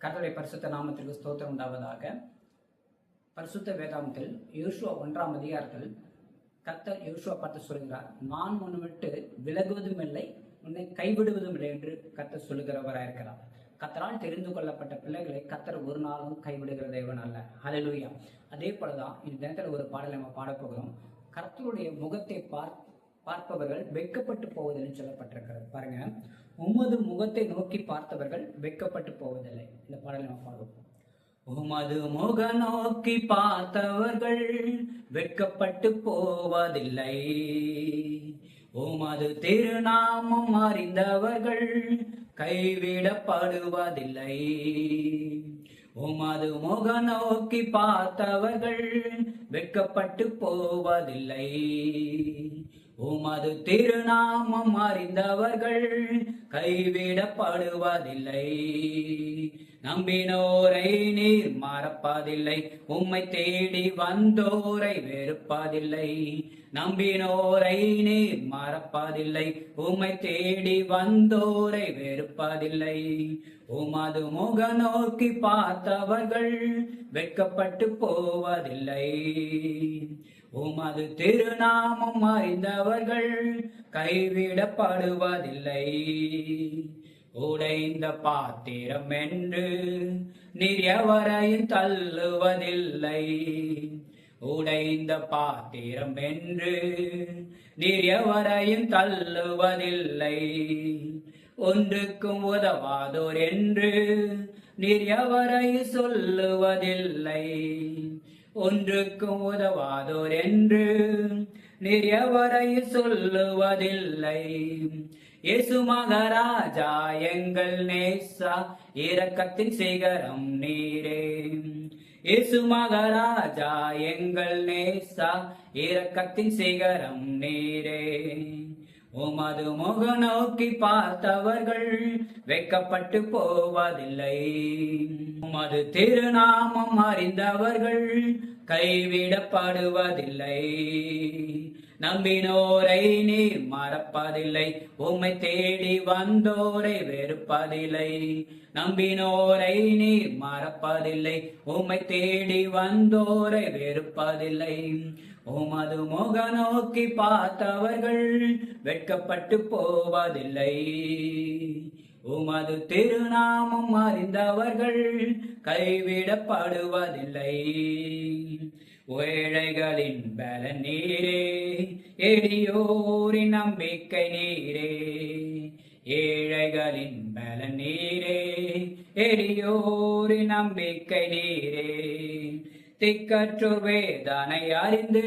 கர்த்தருடைய பரிசுத்த நாமத்திற்கு ஸ்தோத்திரம் உண்டாவதாக. பரிசுத்த வேதாந்தத்தில் யோசுவா 1ஆம் அதிகாரத்தில் கர்த்தர் யோசுவா பார்த்து சொல்கிறார், நான் உன்னை விட்டு விலகுவதும் இல்லை, உன்னை கைவிடுவதும் இல்லை என்று கர்த்தர் சொல்லுகிறவராயிருக்கிறார். கர்த்தரால் தெரிந்து கொள்ளப்பட்ட பிள்ளைகளை கர்த்தர் ஒரு நாளும் கைவிடுகிற தேவன் அல்ல. ஹல்லேலூயா. அதே போலதான் இந்த தினத்தில் ஒரு பாடலை நம்ம பாடப்போகிறோம். கர்த்தருடைய முகத்தை பார்ப்பவர்கள் வெட்கப்பட்டு போவதில்லை சொல்லப்பட்டிருக்கிறது. பாருங்க, உமது முகத்தை நோக்கி பார்த்தவர்கள் வெட்கப்பட்டு போவதில்லை. இந்த பாடலை நம்ம பாடுவோம். உமது முக நோக்கி பார்த்தவர்கள் வெட்கப்பட்டு போவதில்லை, உமது திருநாமம் அறிந்தவர்கள் கைவிடப்படுவதில்லை. உமது முக நோக்கி பார்த்தவர்கள் வெட்கப்பட்டு போவதில்லை, உமது திருநாமம் அறிந்தவர்கள் கைவிடப்படுவதில்லை. நம்பினோரை நீர் மறப்பதில்லை, உம்மை தேடி வந்தோரை வெறுப்பதில்லை. நம்பினோரை நீர் மறப்பதில்லை, உம்மை தேடி வந்தோரை வெறுப்பதில்லை. உமது முக நோக்கி பார்த்தவர்கள் வெட்கப்பட்டு போவதில்லை, உமது திருநாமம் அறிந்தவர்கள் கைவிடப்படுவதில்லை. உடைந்த பாத்திரம் என்று நீர் எவரையும் தள்ளுவதில்லை, உடைந்த பாத்திரம் என்று நீர் எவரையும் தள்ளுவதில்லை. ஒன்றுக்கும் உதவாதோர் என்று நீர் எவரையும் சொல்லுவதில்லை, ஒன்றுக்கும் உதவாதோர் என்று நீர் எவரையும் சொல்லுவதில்லை. இயேசு மகாராஜா எங்கள் நேசா, இரக்கத்தின் சிகரம் நீரே. இயேசு மகாராஜா எங்கள் நேசா, இரக்கத்தின் சிகரம் நீரே. உமது முக நோக்கி பார்த்தவர்கள் வெட்கப்பட்டு போவதில்லை, உமது திருநாமம் அறிந்தவர்கள் கைவிடப்படுவதில்லை. நம்பினோரை நீர் மறப்பதில்லை, உம்மை தேடி வந்தோரை வெறுப்பதில்லை. நம்பினோரை நீர் மறப்பதில்லை, உம்மை தேடி வந்தோரை வெறுப்பதில்லை. உமது முக நோக்கி பார்த்தவர்கள் வெட்கப்பட்டு போவதில்லை, உமது திருநாமம் அறிந்தவர்கள் கைவிடப்படுவதில்லை. ஏழைகளின் பலன் நீரே, எளியோரின் நம்பிக்கை நீரே. ஏழைகளின் பலன் நீரே, எளியோரின் நம்பிக்கை நீரே. திக்கற்றோர் வேதனை அறிந்து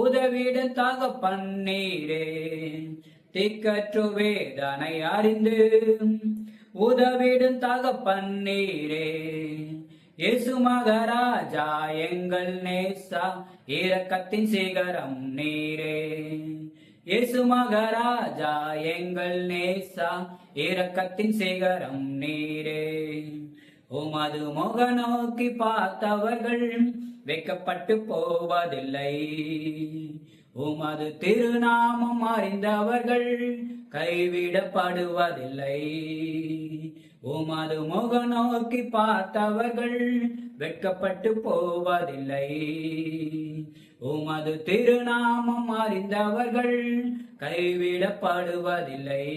உதவிட தகப்பன் நீரே. திக்கற்றோர் வேதனை அறிந்து உதவிடும் தகப்பன் நீரே. இயேசு மகாராஜா எங்கள் நேசா, இரக்கத்தின் சிகரம் நீரே. இயேசு மகாராஜா எங்கள் நேசா, இரக்கத்தின் சிகரம் நீரே. உமது முக நோக்கி பார்த்தவர்கள் வெட்கப்பட்டு போவதில்லை, உமது திருநாமம் அறிந்தவர்கள் கைவிடப்படுவதில்லை. உமது முக நோக்கி பார்த்தவர்கள் வெட்கப்பட்டு போவதில்லை, உமது திருநாமம் அறிந்தவர்கள் கைவிடப்படுவதில்லை.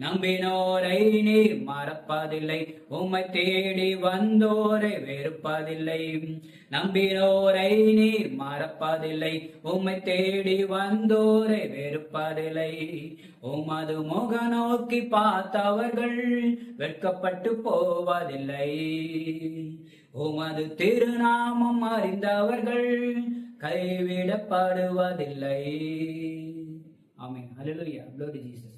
நம்பினோரை நீர் மறப்பதில்லை, உம்மை தேடி வந்தோரை வெறுப்பதில்லை. நம்பினோரை நீர் மறப்பதில்லை, உம்மை தேடி வந்தோரை வெறுப்பதில்லை. உமது முக நோக்கி பார்த்தவர்கள் வெட்கப்பட்டு போவதில்லை, உமது திருநாமம் அறிந்தவர்கள் கைவிடப்படுவதில்லை. ஆமென். ஹல்லேலூயா. Glory to Jesus.